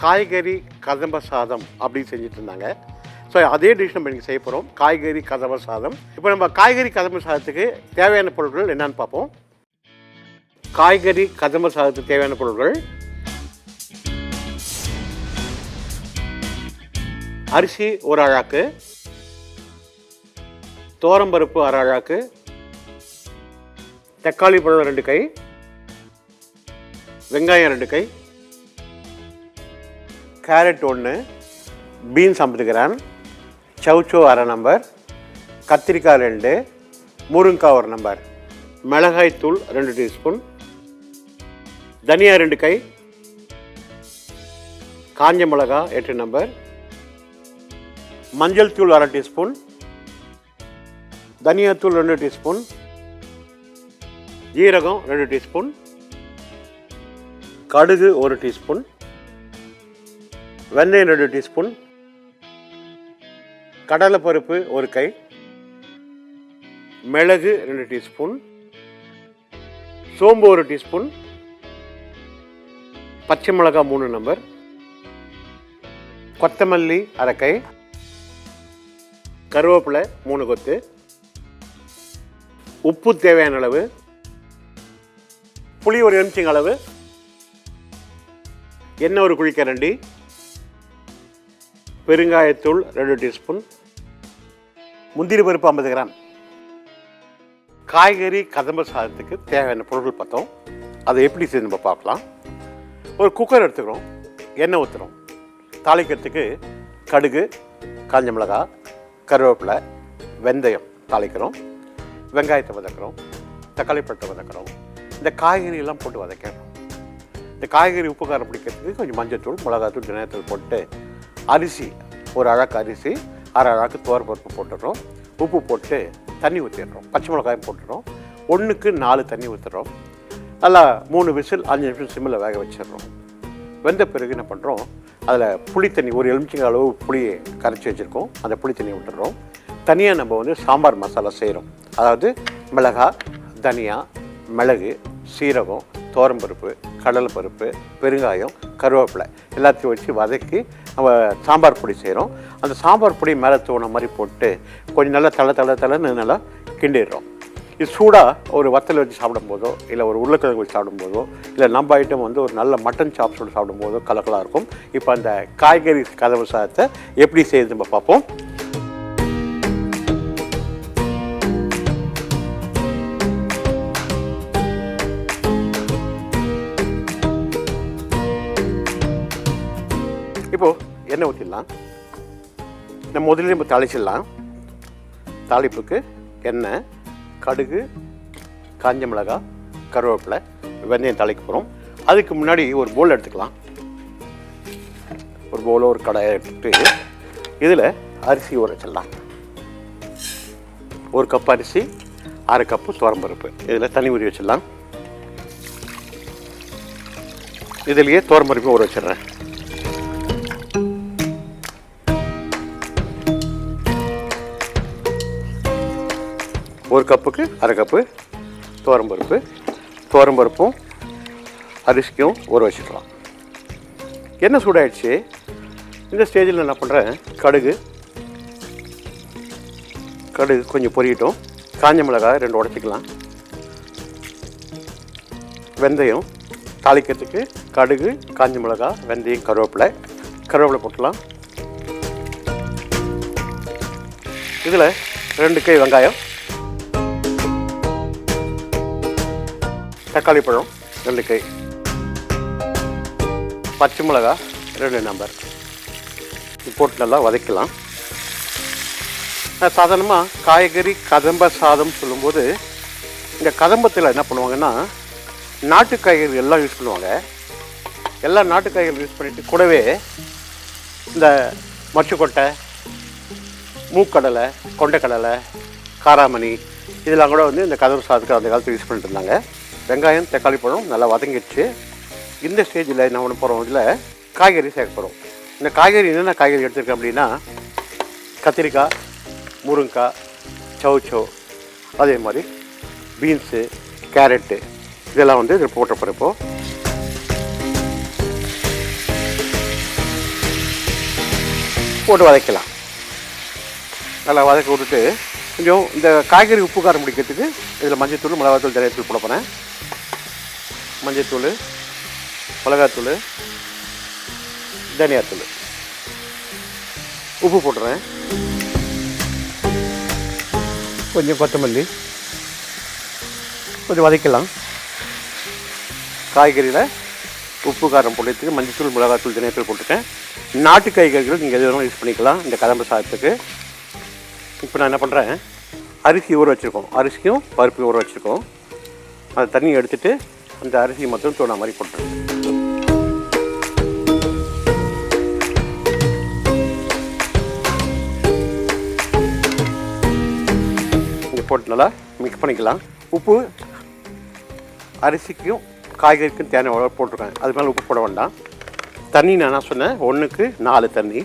காய்கறி கதம்ப சாதம் அப்படின்னு செஞ்சுட்டு இருந்தாங்க. ஸோ அதே டிஷ் நம்ம இன்றைக்கி செய்ய போகிறோம், காய்கறி கதம்ப சாதம். இப்போ நம்ம காய்கறி கதம்ப சாதத்துக்கு தேவையான பொருட்கள் என்னென்னு பார்ப்போம். காய்கறி கதம்ப சாதத்துக்கு தேவையான பொருட்கள்: அரிசி ஒரு அழாக்கு, தோரம்பருப்பு அரை அழாக்கு, தக்காளி பழம் 2 கை, வெங்காயம் 2 கை, கேரட் 1, பீன்ஸ் 50 கிராம், சவுச்சோ அரை நம்பர், கத்திரிக்காய் 2, முருங்காய் 1 நம்பர், மிளகாய் தூள் 2 டீஸ்பூன், தனியா 2 கை, காஞ்ச மிளகா 8 நம்பர், மஞ்சள் தூள் அரை டீஸ்பூன், தனியாத்தூள் 2 டீஸ்பூன், ஜீரகம் 2 டீஸ்பூன், கடுகு 1 டீஸ்பூன், வெந்தயம் 2 டீஸ்பூன், கடலைப்பருப்பு 1 கை, மிளகு 2 டீஸ்பூன், சோம்பு 1 டீஸ்பூன், பச்சை மிளகாய் 3 நம்பர், கொத்தமல்லி அரை கை, கருவேப்பிலை 3 கொத்து, உப்பு தேவையான அளவு, புளி ஒரு எலுமிச்சங்க அளவு, எண்ணெய் ஒரு குழிக்கரண்டி, பெருங்காயத்தூள் 2 டீஸ்பூன், முந்திரி பருப்பு 50 கிராம். காய்கறி கதம்ப சாதத்துக்கு தேவையான பொருட்கள் பார்த்தோம். அதை எப்படி செய்து நம்ம பார்க்கலாம். ஒரு குக்கர் எடுத்துக்கிறோம், எண்ணெய் ஊற்றுறோம். தாளிக்கிறதுக்கு கடுகு, காஞ்ச மிளகாய், கருவேப்பிலை, வெந்தயம் தாளிக்கிறோம். வெங்காயத்தை வதக்குறோம், தக்காளி பழத்தை வதக்குறோம். இந்த காய்கறியெல்லாம் போட்டு வதக்கிறோம். இந்த காய்கறி உப்பு காரம் பிடிக்கிறதுக்கு கொஞ்சம் மஞ்சத்தூள், மிளகாத்தூள், தனியாத்தூள் போட்டு அரிசி ஒரு அழாக்கு அரிசி, அரை அழாக்கு துவரப்பருப்பு போட்டுடுறோம். உப்பு போட்டு தண்ணி ஊற்றிடுறோம். பச்சை மிளகாயும் போட்டுடுறோம். 1க்கு 4 தண்ணி ஊற்றுறோம். நல்லா 3 விசில் 5 நிமிஷம் சிம்மில் வேக வச்சிடுறோம். வெந்த பிறகு என்ன பண்ணுறோம், அதில் புளி தண்ணி ஒரு எலுமிச்சங்க அளவு புளியை கரைச்சி வச்சுருக்கோம். அந்த புளி தண்ணி விட்டுறோம். தனியாக நம்ம வந்து சாம்பார் மசாலா செய்கிறோம். அதாவது மிளகாய், தனியா, மிளகு, சீரகம், தோரம்பருப்பு, கடலைப்பருப்பு, பெருங்காயம், கருவேப்பிலை எல்லாத்தையும் வச்சு வதக்கி நம்ம சாம்பார் பொடி செய்கிறோம். அந்த சாம்பார் பொடி மேலே தூண மாதிரி போட்டு கொஞ்சம் நல்லா தலைன்னு நல்லா கிண்டிடுறோம். இது சூடாக ஒரு வத்தல் வச்சு சாப்பிடும்போதோ, இல்லை ஒரு உருளைக்கிழங்கு வச்சு சாப்பிடும்போதோ, இல்லை நம்ம ஐட்டம் வந்து ஒரு நல்ல மட்டன் சாப்ஸோடு சாப்பிடும்போதோ கலக்கலாக இருக்கும். இப்போ அந்த காய்கறி கதம்ப சாதத்தை எப்படி செய்யுது நம்ம பார்ப்போம். இப்போது எண்ணெய் ஊற்றிடலாம். நம்ம முதல்ல இப்போ தாளிச்சிடலாம். தாளிப்புக்கு எண்ணெய், கடுகு, காஞ்ச மிளகாய், கருவேப்பிலை, வெந்தயம் தாளிக்க போகிறோம். அதுக்கு முன்னாடி ஒரு பவுல் எடுத்துக்கலாம். ஒரு பவுலில் ஒரு கடாயை எடுத்துகிட்டு இதில் அரிசி ஊற வச்சிடலாம். 1 கப் அரிசி, அரை கப்பு துவரம்பருப்பு இதில் தண்ணி ஊற்றி வச்சிடலாம். இதுலேயே துவரம்பருப்பு ஊற வச்சிடுறேன். ஒரு கப்புக்கு அரை கப்பு துவரம்பருப்பும் அரிசிக்கும் ஊற வச்சுக்கலாம். எண்ணெய் சூடாயிடுச்சு. இந்த ஸ்டேஜில் என்ன பண்ணுறேன், கடுகு கொஞ்சம் பொரியட்டும். காஞ்ச மிளகாய் 2 உடைச்சிக்கலாம். வெந்தயம் தாளிக்கிறதுக்கு கடுகு, காஞ்ச மிளகாய், வெந்தயம், கருவேப்பிலை போட்டுக்கலாம். இதில் 2 கை வெங்காயம், தக்காளி பழம் 2 கை, பச்சை மிளகாய் 2 நம்பர் போட்டு நல்லா வதக்கலாம். சாதாரணமாக காய்கறி கதம்ப சாதம் சொல்லும்போது இந்த கதம்பத்தில் என்ன பண்ணுவாங்கன்னா நாட்டு காய்கறி எல்லாம் யூஸ் பண்ணுவாங்க. எல்லா நாட்டு காய்கறி யூஸ் பண்ணிவிட்டு கூடவே இந்த மொச்சக்கொட்டை, மூக்கடலை, கொண்டைக்கடலை, காராமணி இதெல்லாம் கூட வந்து இந்த கதம்ப சாதத்துக்கு அந்த காலத்தில் யூஸ் பண்ணிட்டு இருந்தாங்க. வெங்காயம், தக்காளி பழம் நல்லா வதங்கிடுச்சு. இந்த ஸ்டேஜில் என்ன பண்ண போகிறோம், இதில் காய்கறி சேர்க்க போகிறோம். இந்த காய்கறி என்னென்ன காய்கறி எடுத்துருக்கேன் அப்படின்னா கத்திரிக்காய், முருங்காய், சவுச்சோ, அதே மாதிரி பீன்ஸு, கேரட்டு இதெல்லாம் வந்து இதில் போட்ட பிறப்போ போட்டு வதக்கலாம். நல்லா வதக்கி விட்டுட்டு கொஞ்சம் இந்த காய்கறி உப்பு காரம் பிடிக்கிறதுக்கு இதில் மஞ்சத்தூள், மிளகாத்தூள், தனியாத்தூள் போட போகிறேன். மஞ்சத்தூள், மிளகாத்தூள், தனியாத்தூள், உப்பு போட்டுறேன். கொஞ்சம் கொத்தமல்லி, கொஞ்சம் வதக்கலாம். காய்கறியில் உப்பு காரம் போடுறதுக்கு மஞ்சத்தூள், மிளகாத்தூள், தனியாத்தூள் போட்டுருக்கேன். நாட்டு காய்கறிகள் நீங்கள் எது வேணாலும் யூஸ் பண்ணிக்கலாம் இந்த கதம்ப சாதத்துக்கு. இப்போ நான் என்ன பண்ணுறேன், அரிசி ஊற வச்சுருக்கோம், அரிசியும் பருப்பு ஊற வச்சுருக்கோம். அந்த தண்ணியை எடுத்துகிட்டு அந்த அரிசி மட்டும் தோணா மாதிரி போட்டுறேன். இங்கே போட்டு நல்லா மிக்ஸ் பண்ணிக்கலாம். உப்பு அரிசிக்கும் காய்கறிக்கும் தேவையான அளவு போட்டிருக்கேன். அது மேலே உப்பு போட வேண்டாம். தண்ணி நான் சொன்னேன் 1க்கு 4 தண்ணி.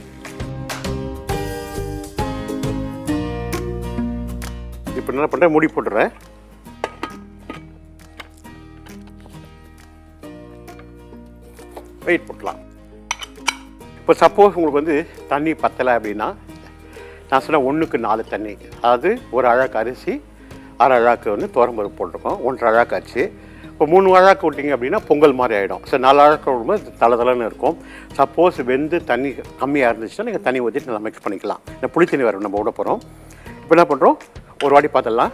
இப்போ என்ன பண்ணுறேன், மூடி போட்டுறேன். வெயிட் போட்டலாம். இப்போ சப்போஸ் உங்களுக்கு வந்து தண்ணி பத்தலை அப்படின்னா நான் சொன்னேன் 1க்கு 4 தண்ணி. அதாவது ஒரு அழாக்கு அரிசி, அரை அழாக்கு வந்து துவரம்பருப்பு போட்டிருக்கோம், 1.5 அழாக்கு ஆச்சு. இப்போ 3 அழாக்கு விட்டிங்க அப்படின்னா பொங்கல் மாதிரி ஆகிடும். ஸோ 4 அழாக்கு விடும்போது தலைன்னு இருக்கும். சப்போஸ் வெந்து தண்ணி கம்மியாக இருந்துச்சுன்னா நீங்கள் தண்ணி ஊற்றிட்டு நல்லா மிக்ஸ் பண்ணிக்கலாம். இந்த புளி தண்ணி வர நம்ம விட போகிறோம். இப்போ என்ன பண்ணுறோம், ஒரு வாட்டி பார்த்துடலாம்.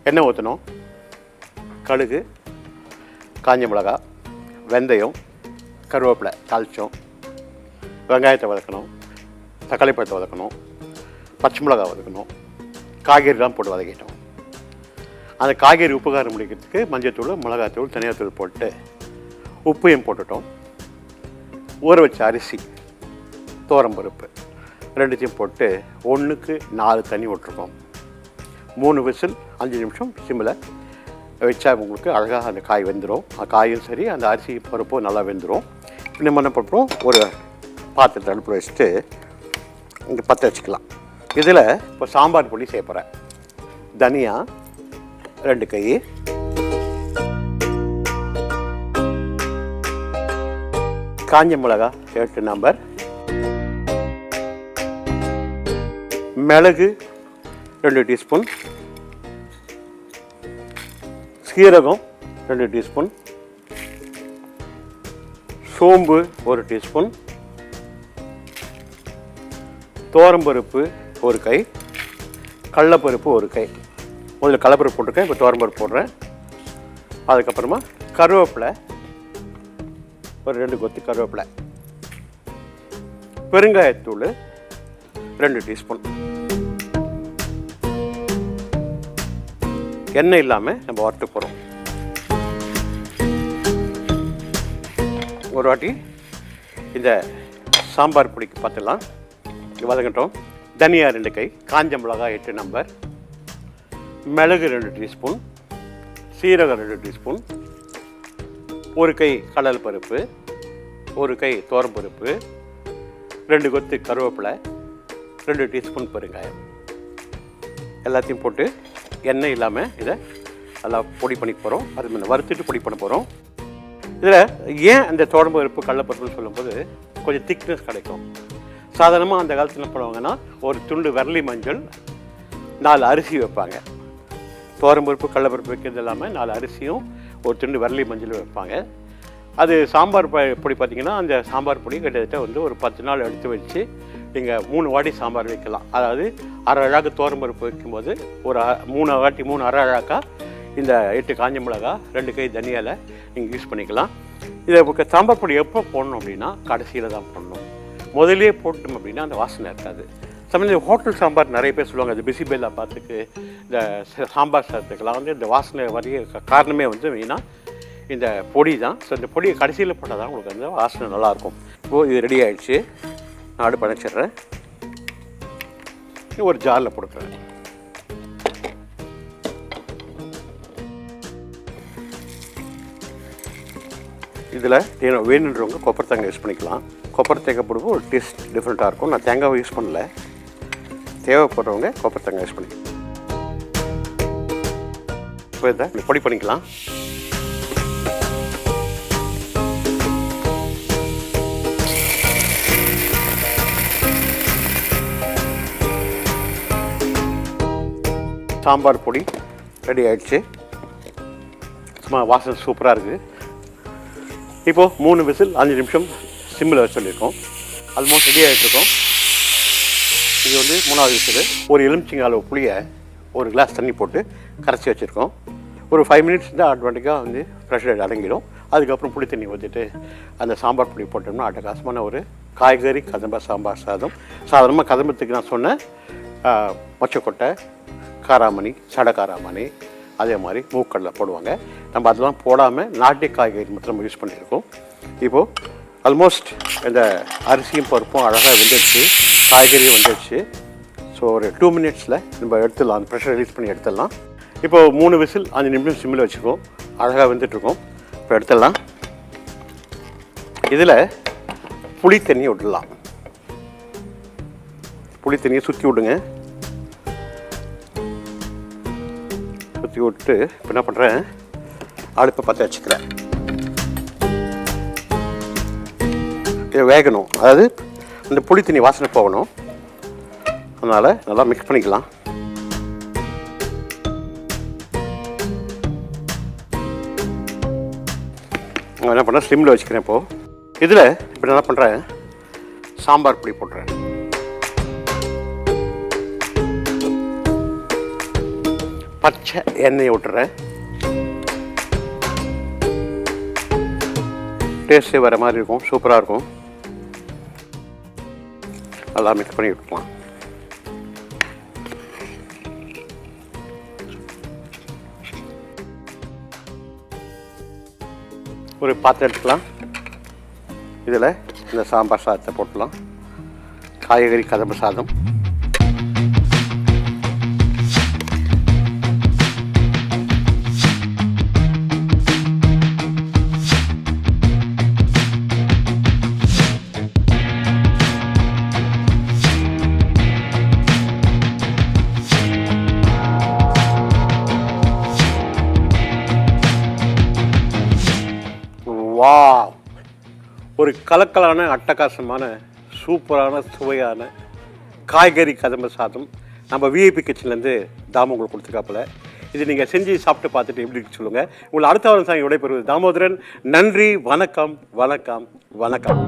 எண்ணெய் ஊற்றணும், கடுகு, காஞ்ச மிளகா, வெந்தயம், கருவேப்பிலை தாளித்தோம், வெங்காயத்தை வதக்கணும், தக்காளி பழத்தை வதக்கணும், பச்சை மிளகா வதக்கணும், காய்கறிலாம் போட்டு வதக்கிட்டோம். அந்த காய்கறி உப்பு காரம் முடிக்கிறதுக்கு மஞ்சத்தூள், மிளகாத்தூள், தனியாத்தூள் போட்டு உப்பையும் போட்டுட்டோம். ஊற வச்ச அரிசி, துவரம்பருப்பு ரெண்டுத்தையும் போட்டு 1க்கு 4 தண்ணி விட்டுருக்கோம். 3 விசில் 5 நிமிஷம் சிம்மில் வச்சா உங்களுக்கு அழகாக அந்த காய் வெந்துடும். காயும் சரி, அந்த அரிசி பருப்பும் நல்லா வெந்துடும். நம்ம என்ன பண்ணுறோம், ஒரு பாத்திரத்தை அடுப்பில் வச்சுட்டு இங்கே பற்ற வச்சுக்கலாம். இதில் இப்போ சாம்பார் பொடி செய்ய போகிறேன். தனியா 2 கை, காஞ்ச மிளகா 8 நம்பர், மிளகு 2 டீஸ்பூன், சீரகம் 2 டீஸ்பூன், சோம்பு 1 டீஸ்பூன், துவரம்பருப்பு 1 கை, கடலைப்பருப்பு 1 கை. முதல்ல கடலைப்பருப்பு போட்டிருக்கேன், இப்போ துவரம்பருப்பு போடுறேன். அதுக்கப்புறமா கருவேப்பிலை ஒரு 2 கொத்து கருவேப்பிலை, பெருங்காயத்தூள் 2 டீஸ்பூன். எண்ணெய் இல்லாமல் நம்ம வறுத்து போகிறோம். ஒரு வாட்டி இந்த சாம்பார் பொடிக்கு பார்த்துடலாம். வதங்கட்டும். தனியா 2 கை, காஞ்ச மிளகாய் 8 நம்பர், மிளகு 2 டீஸ்பூன், சீரகம் 2 டீஸ்பூன், 1 கை கடலைப்பருப்பு, 1 கை துவரம்பருப்பு, 2 கொத்து கருவேப்பிலை, 2 டீஸ்பூன் பெருங்காயம். எல்லாத்தையும் போட்டு எண்ணெய் இல்லாமல் இதை நல்லா பொடி பண்ணி போகிறோம். அது முன்ன வறுத்துட்டு பொடி பண்ண போகிறோம். இதில் ஏன் அந்த துவரம்பருப்பு கடலைப்பருப்புன்னு சொல்லும்போது கொஞ்சம் திக்னஸ் கிடைக்கும். சாதாரணமாக அந்த காலத்தில் என்ன பண்ணுவாங்கன்னா ஒரு துண்டு வரலி மஞ்சள், 4 அரிசி வைப்பாங்க. துவரம்பருப்பு கடலைப்பருப்பு வைக்கிறது இல்லாமல் 4 அரிசியும் ஒரு துண்டு வரலி மஞ்சள் வைப்பாங்க. அது சாம்பார் பொடி பார்த்திங்கன்னா அந்த சாம்பார் பொடி கிட்டத்தட்ட வந்து ஒரு 10 நாள் எடுத்து வச்சு நீங்கள் 3 வாட்டி சாம்பார் வைக்கலாம். அதாவது அரை அழகாக துவரம்பருப்பு வைக்கும்போது ஒரு 3 வாட்டி 3 அரை அழகாக இந்த 8 காஞ்ச மிளகா 2 கை தனியால் நீங்கள் யூஸ் பண்ணிக்கலாம். இதை இப்போ சாம்பார் பொடி எப்போ போடணும் அப்படின்னா கடைசியில் தான் போடணும். முதலே போட்டோம் அப்படின்னா அந்த வாசனை இருக்காது. சமயம் ஹோட்டல் சாம்பார் நிறைய பேர் சொல்லுவாங்க, இந்த பிசிபெல்லா பாத்துக்கு இந்த சாம்பார் சாதத்துக்கெல்லாம் வந்து இந்த வாசனை வரைய காரணமே வந்து மெயினாக இந்த பொடி தான். ஸோ இந்த பொடியை கடைசியில் போட்டால் தான் உங்களுக்கு அந்த வாசனை நல்லாயிருக்கும். இப்போது இது ரெடி ஆகிடுச்சு. நான் அடுப்பு அணைச்சிட்றேன். ஒரு ஜாரில் போட்டுக்கிறேன். இதில் வேணுன்றவங்க கொப்பரை தேங்காய் யூஸ் பண்ணிக்கலாம். கொப்பரை தேங்காய் போடும்போது ஒரு டேஸ்ட் டிஃப்ரெண்ட்டாக இருக்கும். நான் தேங்காவை யூஸ் பண்ணல. தேவைப்படுறவங்க கொப்பரை தேங்காய் யூஸ் பண்ணிக்கலாம். இப்போ இதை பொடி பண்ணிக்கலாம். சாம்பார் பொடி ரெடி ஆகிடுச்சு. சும்மா வாசனை சூப்பராக இருக்குது. இப்போது 3 விசில் 5 நிமிஷம் சிம்மில் வச்சு சொல்லியிருக்கோம். ஆல்மோஸ்ட் ரெடி ஆகிட்டுருக்கோம். இது வந்து 3வது விசில். ஒரு எலுமிச்சங்க அளவு புளியை ஒரு கிளாஸ் தண்ணி போட்டு கரைச்சி வச்சுருக்கோம். ஒரு 5 மினிட்ஸ் தான் ஆட்டோமேட்டிக்காக வந்து ப்ரெஷர் அடங்கிடும். அதுக்கப்புறம் புளி தண்ணி ஊற்றிட்டு அந்த சாம்பார் பொடி போட்டோம்னா அட்டகாசமான ஒரு காய்கறி கதம்ப சாம்பார் சாதம். சாதாரணமாக கதம்பத்துக்கு நான் சொன்னேன் மொச்சக்கொட்டை, காராமணி, சடை காராமணி, அதே மாதிரி மூக்கடலை போடுவாங்க. நம்ம அதெல்லாம் போடாமல் நாட்டிய காய்கறி மட்டும் நம்ம யூஸ் பண்ணியிருக்கோம். இப்போது ஆல்மோஸ்ட் இந்த அரிசியும் பருப்பும் அழகாக வெந்துடுச்சு, காய்கறியும் வந்துடுச்சு. ஸோ ஒரு 2 மினிட்ஸில் நம்ம எடுத்துடலாம், அந்த ப்ரெஷர் ரிலீஸ் பண்ணி எடுத்துடலாம். இப்போது 3 விசில் 5 நிமிஷம் சிம்மில் வச்சுக்கோம். அழகாக வெந்துட்டுருக்கோம். இப்போ எடுத்துடலாம். இதில் புளி தண்ணியை விட்டுடலாம். புளி தண்ணியை சுற்றி விடுங்க. சுற்றி விட்டு இப்போ என்ன பண்ணுறேன், அடுப்பை பற்ற வச்சுக்கிறேன். இதை வேகணும், அதாவது அந்த புளி தண்ணி வாசனை போகணும். அதனால் நல்லா மிக்ஸ் பண்ணிக்கலாம். நான் என்ன பண்ணுறேன், ஸ்லிம்மில் வச்சுக்கிறேன். இப்போது இதில் இப்போ என்ன பண்ணுறேன், சாம்பார் பொடி போட்டுறேன். பச்சை எண்ணெயை விட்டுறேன். டேஸ்ட்டே வர மாதிரி இருக்கும், சூப்பராக இருக்கும். நல்லா மிக்ஸ் பண்ணி விட்டுக்கலாம். ஒரு பாத்திரம் எடுத்துக்கலாம். இதில் இந்த சாம்பார் சாதத்தை போட்டுடலாம். காய்கறி கதம்ப சாதம். வா, ஒரு கலக்கலான அட்டகாசமான சூப்பரான சுவையான காய்கறி கதம்ப சாதம் நம்ம விஐபி கிச்சன்லேருந்து தாமு உங்களுக்கு கொடுத்துருக்காப்புல. இது நீங்கள் செஞ்சு சாப்பிட்டு பார்த்துட்டு எப்படி சொல்லுங்கள். உங்களை அடுத்த வாரம் சாங்கி விடைபெறுவது தாமோதரன். நன்றி, வணக்கம், வணக்கம், வணக்கம்.